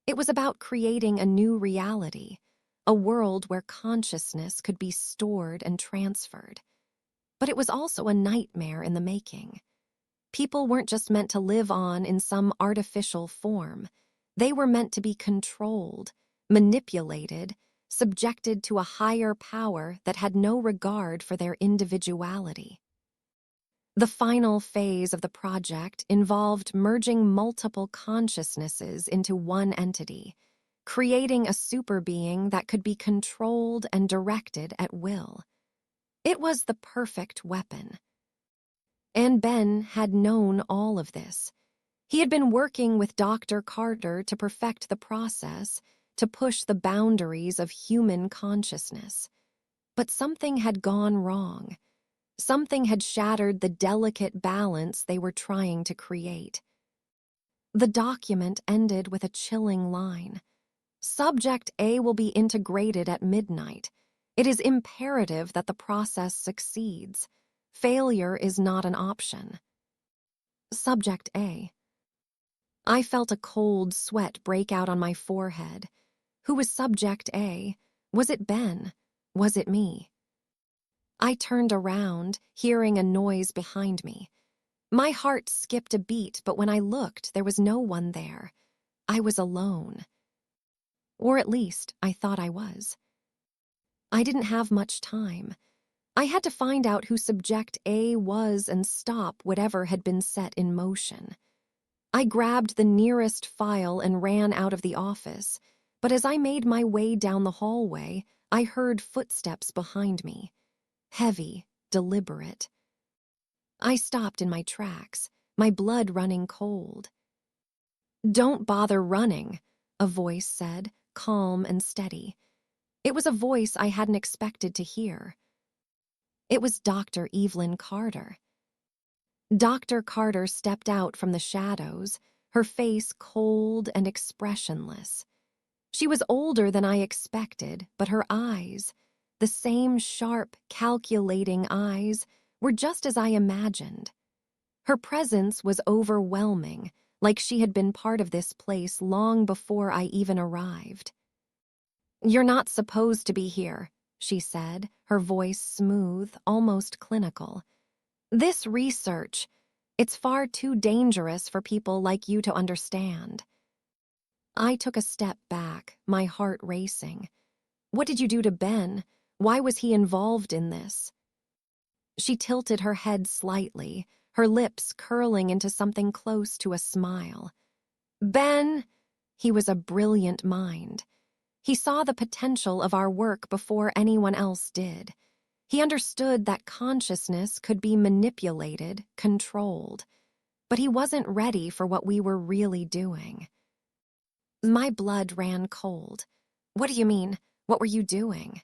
It was about creating a new reality, a world where consciousness could be stored and transferred. But it was also a nightmare in the making. People weren't just meant to live on in some artificial form. They were meant to be controlled, manipulated, subjected to a higher power that had no regard for their individuality. The final phase of the project involved merging multiple consciousnesses into one entity, creating a superbeing that could be controlled and directed at will. It was the perfect weapon. And Ben had known all of this. He had been working with Dr. Carter to perfect the process, to push the boundaries of human consciousness. But something had gone wrong. Something had shattered the delicate balance they were trying to create. The document ended with a chilling line. Subject A will be integrated at midnight. It is imperative that the process succeeds. Failure is not an option. Subject A. I felt a cold sweat break out on my forehead. Who was Subject A? Was it Ben? Was it me? I turned around, hearing a noise behind me. My heart skipped a beat, but when I looked, there was no one there. I was alone. Or at least, I thought I was. I didn't have much time. I had to find out who Subject A was and stop whatever had been set in motion. I grabbed the nearest file and ran out of the office, but as I made my way down the hallway, I heard footsteps behind me. Heavy, deliberate. I stopped in my tracks, my blood running cold. "Don't bother running," a voice said, calm and steady. It was a voice I hadn't expected to hear. It was Dr. Evelyn Carter. Dr. Carter stepped out from the shadows, her face cold and expressionless. She was older than I expected, but her eyes, the same sharp, calculating eyes, were just as I imagined. Her presence was overwhelming, like she had been part of this place long before I even arrived. "You're not supposed to be here," she said, her voice smooth, almost clinical. "This research, it's far too dangerous for people like you to understand." I took a step back, my heart racing. What did you do to Ben? Why was he involved in this? She tilted her head slightly, her lips curling into something close to a smile. "Ben, he was a brilliant mind. He saw the potential of our work before anyone else did. He understood that consciousness could be manipulated, controlled. But he wasn't ready for what we were really doing." My blood ran cold. "What do you mean? What were you doing?"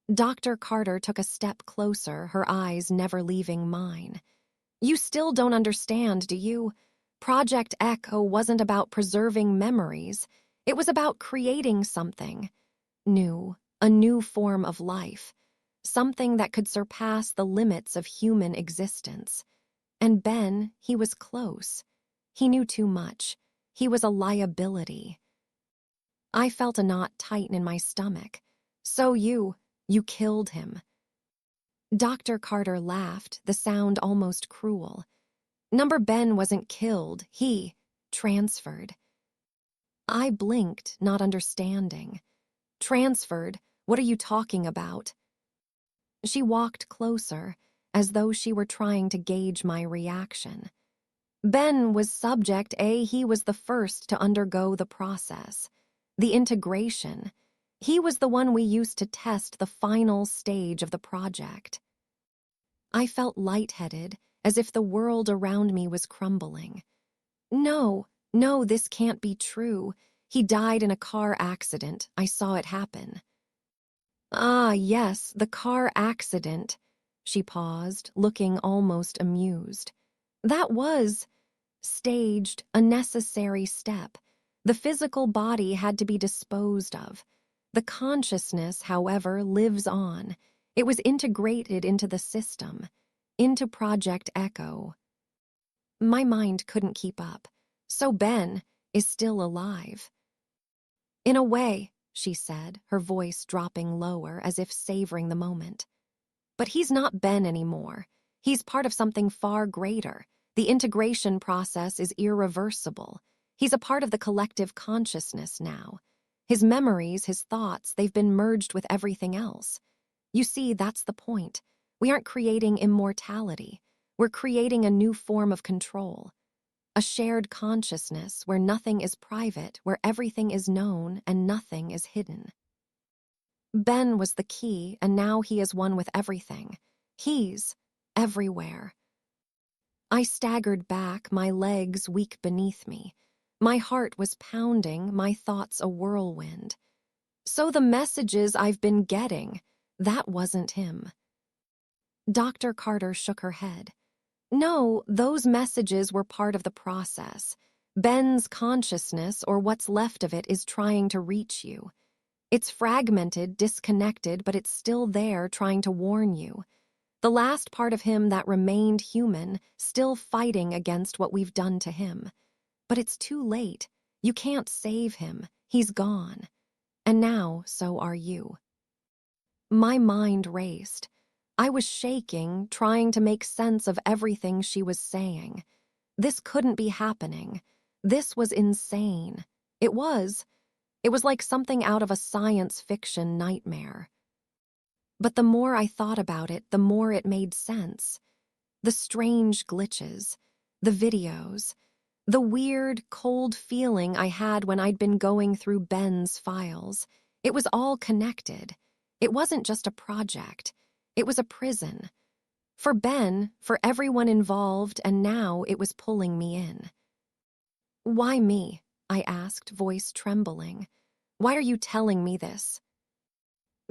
Dr. Carter took a step closer, her eyes never leaving mine. "You still don't understand, do you? Project Echo wasn't about preserving memories. It was about creating something new, a new form of life, something that could surpass the limits of human existence. And Ben, he was close. He knew too much. He was a liability." I felt a knot tighten in my stomach. "So you killed him." Dr. Carter laughed, the sound almost cruel. "Number Ben wasn't killed, he transferred." I blinked, not understanding. "Transferred? What are you talking about?" She walked closer, as though she were trying to gauge my reaction. "Ben was Subject A. He was the first to undergo the process. The integration. He was the one we used to test the final stage of the project." I felt lightheaded, as if the world around me was crumbling. No, this can't be true. He died in a car accident. I saw it happen." "Ah, yes, the car accident." She paused, looking almost amused. "That was staged, a necessary step. The physical body had to be disposed of. The consciousness, however, lives on. It was integrated into the system, into Project Echo." My mind couldn't keep up. "So Ben is still alive?" "In a way," she said, her voice dropping lower as if savoring the moment. "But he's not Ben anymore. He's part of something far greater, The integration process is irreversible. He's a part of the collective consciousness now. His memories, his thoughts, they've been merged with everything else. You see, that's the point. We aren't creating immortality. We're creating a new form of control. A shared consciousness where nothing is private, where everything is known and nothing is hidden. Ben was the key, and now he is one with everything. He's everywhere. I staggered back, my legs weak beneath me. My heart was pounding, my thoughts a whirlwind. So the messages I've been getting, that wasn't him. Dr. Carter shook her head. No, those messages were part of the process. Ben's consciousness, or what's left of it, is trying to reach you. It's fragmented, disconnected, but it's still there trying to warn you. The last part of him that remained human, still fighting against what we've done to him. But it's too late. You can't save him. He's gone. And now, so are you. My mind raced. I was shaking, trying to make sense of everything she was saying. This couldn't be happening. This was insane. It was. It was like something out of a science fiction nightmare. But the more I thought about it, the more it made sense. The strange glitches, the videos, the weird, cold feeling I had when I'd been going through Ben's files. It was all connected. It wasn't just a project. It was a prison. For Ben, for everyone involved, and now it was pulling me in. Why me? I asked, voice trembling. Why are you telling me this?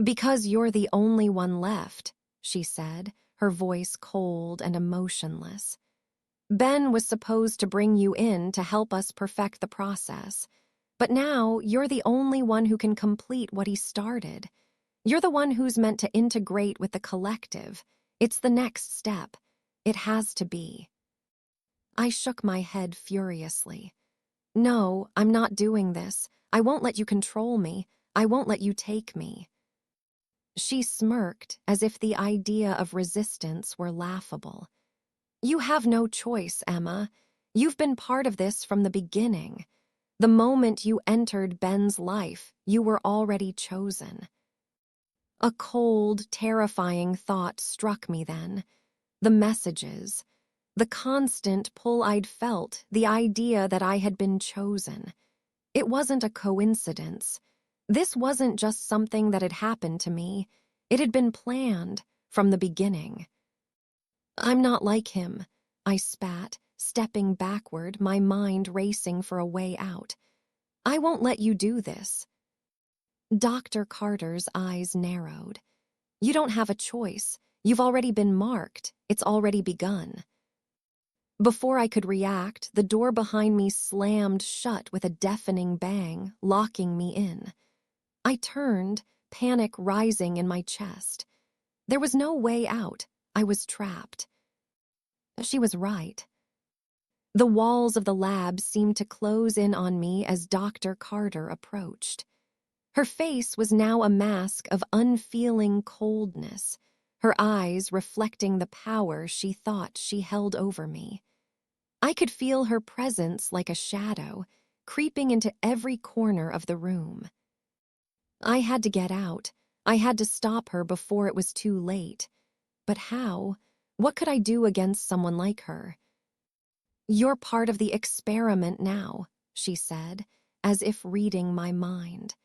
Because you're the only one left, she said, her voice cold and emotionless. Ben was supposed to bring you in to help us perfect the process. But now you're the only one who can complete what he started. You're the one who's meant to integrate with the collective. It's the next step. It has to be. I shook my head furiously. No, I'm not doing this. I won't let you control me. I won't let you take me. She smirked as if the idea of resistance were laughable. You have no choice, Emma. You've been part of this from the beginning. The moment you entered Ben's life, you were already chosen. A cold, terrifying thought struck me then. The messages, the constant pull I'd felt, the idea that I had been chosen. It wasn't a coincidence. This wasn't just something that had happened to me. It had been planned from the beginning. I'm not like him, I spat, stepping backward, my mind racing for a way out. I won't let you do this. Dr. Carter's eyes narrowed. You don't have a choice. You've already been marked. It's already begun. Before I could react, the door behind me slammed shut with a deafening bang, locking me in. I turned, panic rising in my chest. There was no way out. I was trapped. She was right. The walls of the lab seemed to close in on me as Dr. Carter approached. Her face was now a mask of unfeeling coldness, her eyes reflecting the power she thought she held over me. I could feel her presence like a shadow, creeping into every corner of the room. I had to get out. I had to stop her before it was too late. But how? What could I do against someone like her? You're part of the experiment now, she said, as if reading my mind.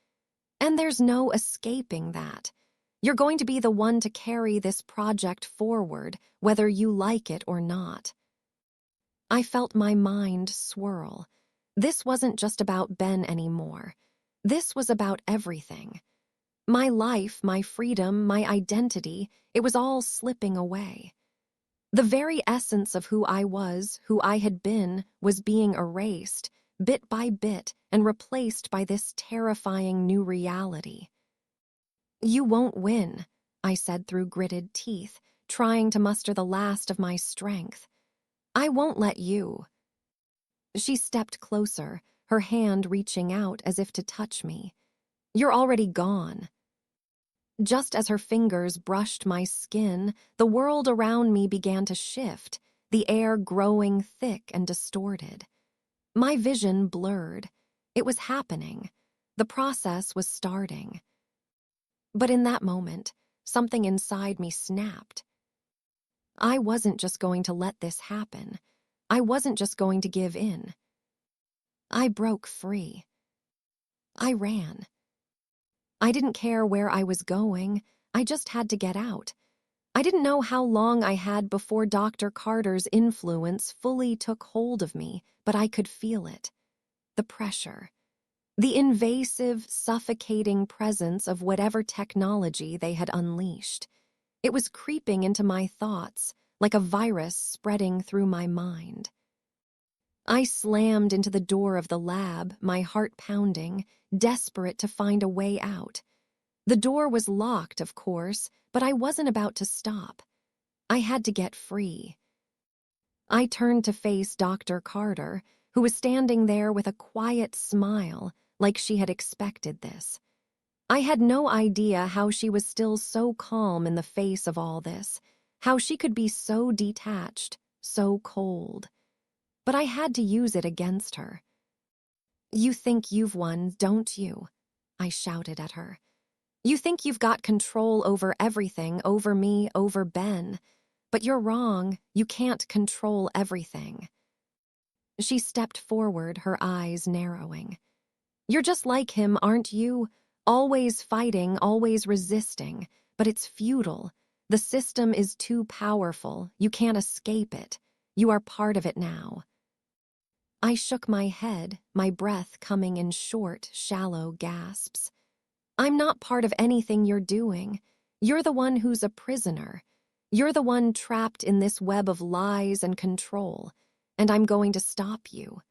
And there's no escaping that. You're going to be the one to carry this project forward, whether you like it or not. I felt my mind swirl. This wasn't just about Ben anymore. This was about everything. My life, my freedom, my identity, it was all slipping away. The very essence of who I was, who I had been, was being erased, bit by bit, and replaced by this terrifying new reality. You won't win, I said through gritted teeth, trying to muster the last of my strength. I won't let you. She stepped closer, her hand reaching out as if to touch me. You're already gone. Just as her fingers brushed my skin, the world around me began to shift. the air growing thick and distorted. My vision blurred. It was happening. The process was starting. But in that moment, something inside me snapped. I wasn't just going to let this happen. I wasn't just going to give in. I broke free. I ran. I didn't care where I was going. I just had to get out. I didn't know how long I had before Dr. Carter's influence fully took hold of me, but I could feel it. The pressure. The invasive, suffocating presence of whatever technology they had unleashed. It was creeping into my thoughts, like a virus spreading through my mind. I slammed into the door of the lab, my heart pounding, desperate to find a way out. The door was locked, of course, but I wasn't about to stop. I had to get free. I turned to face Dr. Carter, who was standing there with a quiet smile, like she had expected this. I had no idea how she was still so calm in the face of all this, how she could be so detached, so cold. But I had to use it against her. "You think you've won, don't you?" I shouted at her. "You think you've got control over everything, over me, over Ben. But you're wrong. You can't control everything." She stepped forward, her eyes narrowing. "You're just like him, aren't you? Always fighting, always resisting. But it's futile. The system is too powerful. You can't escape it. You are part of it now." I shook my head, my breath coming in short, shallow gasps. "I'm not part of anything you're doing. You're the one who's a prisoner. You're the one trapped in this web of lies and control, and I'm going to stop you."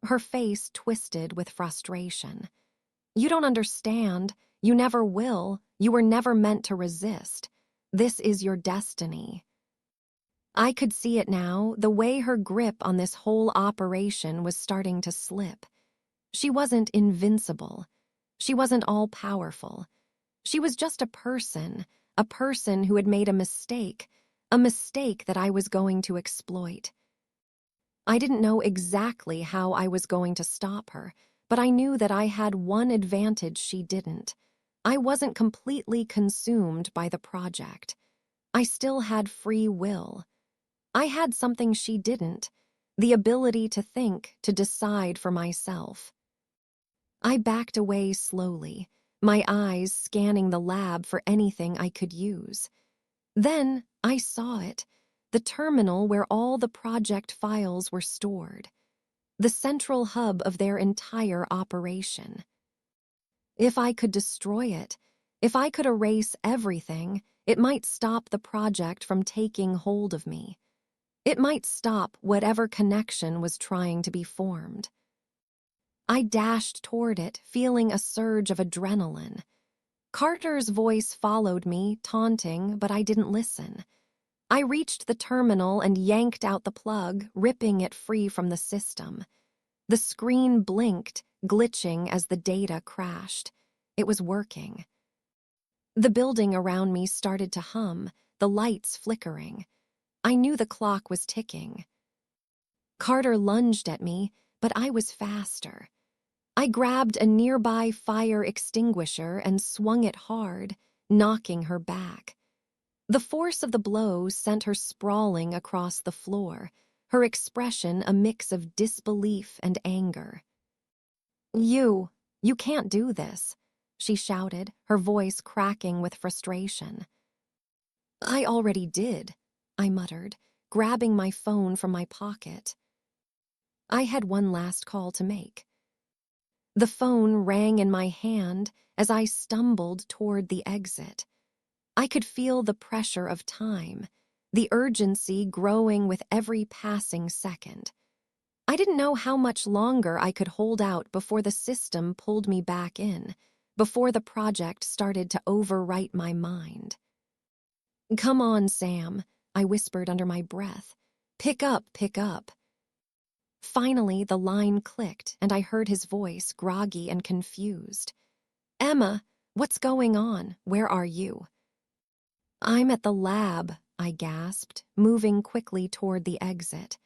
Her face twisted with frustration. "You don't understand. You never will. You were never meant to resist. This is your destiny." I could see it now, the way her grip on this whole operation was starting to slip. She wasn't invincible. She wasn't all-powerful. She was just a person who had made a mistake that I was going to exploit. I didn't know exactly how I was going to stop her, but I knew that I had one advantage she didn't. I wasn't completely consumed by the project. I still had free will. I had something she didn't, the ability to think, to decide for myself. I backed away slowly, my eyes scanning the lab for anything I could use. Then I saw it, the terminal where all the project files were stored, the central hub of their entire operation. If I could destroy it, if I could erase everything, it might stop the project from taking hold of me. It might stop whatever connection was trying to be formed. I dashed toward it, feeling a surge of adrenaline. Carter's voice followed me, taunting, but I didn't listen. I reached the terminal and yanked out the plug, ripping it free from the system. The screen blinked, glitching as the data crashed. It was working. The building around me started to hum, the lights flickering. I knew the clock was ticking. Carter lunged at me, but I was faster. I grabbed a nearby fire extinguisher and swung it hard, knocking her back. The force of the blow sent her sprawling across the floor, her expression a mix of disbelief and anger. You can't do this," she shouted, her voice cracking with frustration. "I already did," I muttered, grabbing my phone from my pocket. I had one last call to make. The phone rang in my hand as I stumbled toward the exit. I could feel the pressure of time, the urgency growing with every passing second. I didn't know how much longer I could hold out before the system pulled me back in, before the project started to overwrite my mind. "Come on, Sam," I whispered under my breath. Pick up, pick up." Finally, the line clicked, and I heard his voice, groggy and confused. "Emma, what's going on? Where are you?" "I'm at the lab," I gasped, moving quickly toward the exit.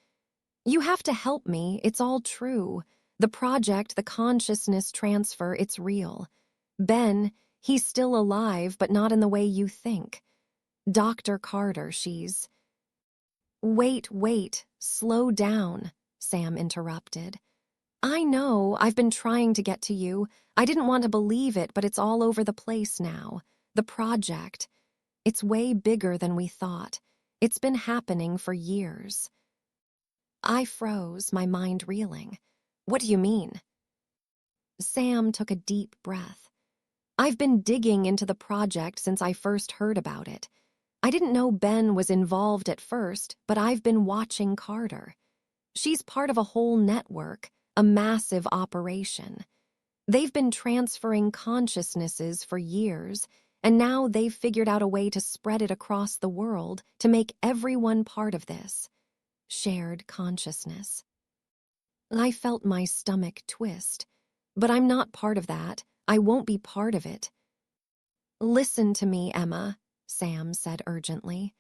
You have to help me, it's all true. The project, the consciousness transfer, it's real. Ben, he's still alive, but not in the way you think. Dr. Carter, she's... Wait, slow down, Sam interrupted. I know, I've been trying to get to you. I didn't want to believe it, but it's all over the place now. The project. It's way bigger than we thought. It's been happening for years. I froze, my mind reeling. What do you mean? Sam took a deep breath. I've been digging into the project since I first heard about it. I didn't know Ben was involved at first, but I've been watching Carter. She's part of a whole network, a massive operation. They've been transferring consciousnesses for years, and now they've figured out a way to spread it across the world to make everyone part of this shared consciousness. I felt my stomach twist, but I'm not part of that. I won't be part of it. Listen to me, Emma, Sam said urgently.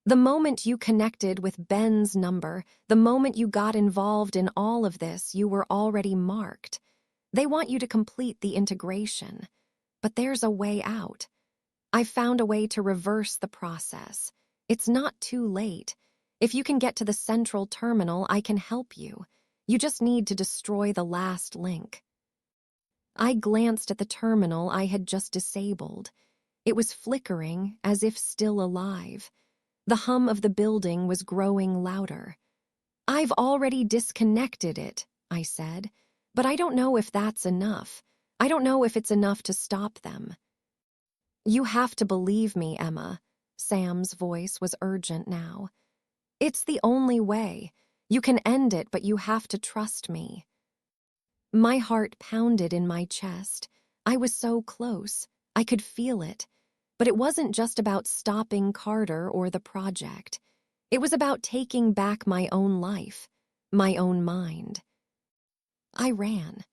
The moment you connected with Ben's number, the moment you got involved in all of this, you were already marked. They want you to complete the integration. But there's a way out. I found a way to reverse the process. It's not too late. If you can get to the central terminal, I can help you. You just need to destroy the last link. I glanced at the terminal I had just disabled. It was flickering, as if still alive. The hum of the building was growing louder. I've already disconnected it, I said, but I don't know if that's enough. I don't know if it's enough to stop them. You have to believe me, Emma. Sam's voice was urgent now. It's the only way. You can end it, but you have to trust me. My heart pounded in my chest. I was so close. I could feel it. But it wasn't just about stopping Carter or the project. It was about taking back my own life, my own mind. I ran.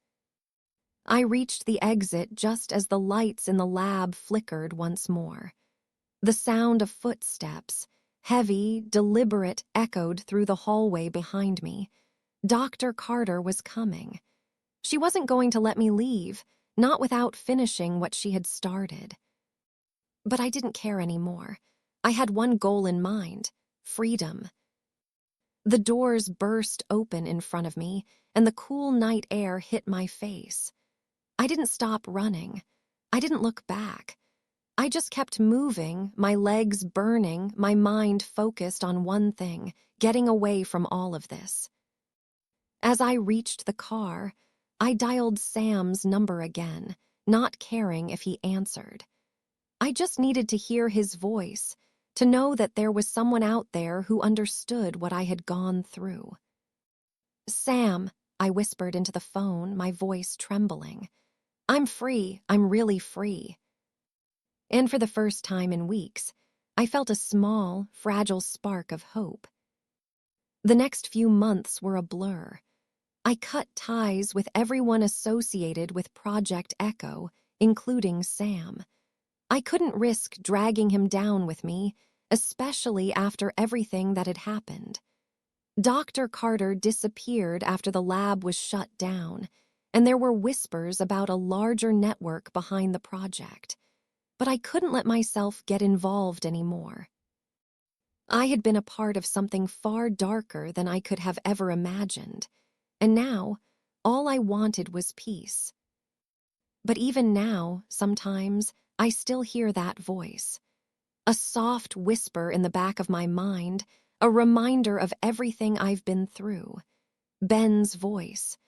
I reached the exit just as the lights in the lab flickered once more. The sound of footsteps, heavy, deliberate, echoed through the hallway behind me. Dr. Carter was coming. She wasn't going to let me leave, not without finishing what she had started. But I didn't care anymore. I had one goal in mind: freedom. The doors burst open in front of me, and the cool night air hit my face. I didn't stop running. I didn't look back. I just kept moving, my legs burning, my mind focused on one thing: getting away from all of this. As I reached the car, I dialed Sam's number again, not caring if he answered. I just needed to hear his voice, to know that there was someone out there who understood what I had gone through. Sam, I whispered into the phone, my voice trembling. I'm free. I'm really free. And for the first time in weeks, I felt a small, fragile spark of hope. The next few months were a blur. I cut ties with everyone associated with Project Echo, including Sam. I couldn't risk dragging him down with me, especially after everything that had happened. Dr. Carter disappeared after the lab was shut down, and there were whispers about a larger network behind the project. But I couldn't let myself get involved anymore. I had been a part of something far darker than I could have ever imagined, and now all I wanted was peace. But even now, sometimes, I still hear that voice. A soft whisper in the back of my mind, a reminder of everything I've been through. Ben's voice.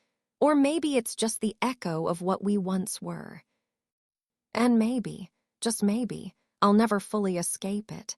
Or maybe it's just the echo of what we once were. And maybe, just maybe, I'll never fully escape it.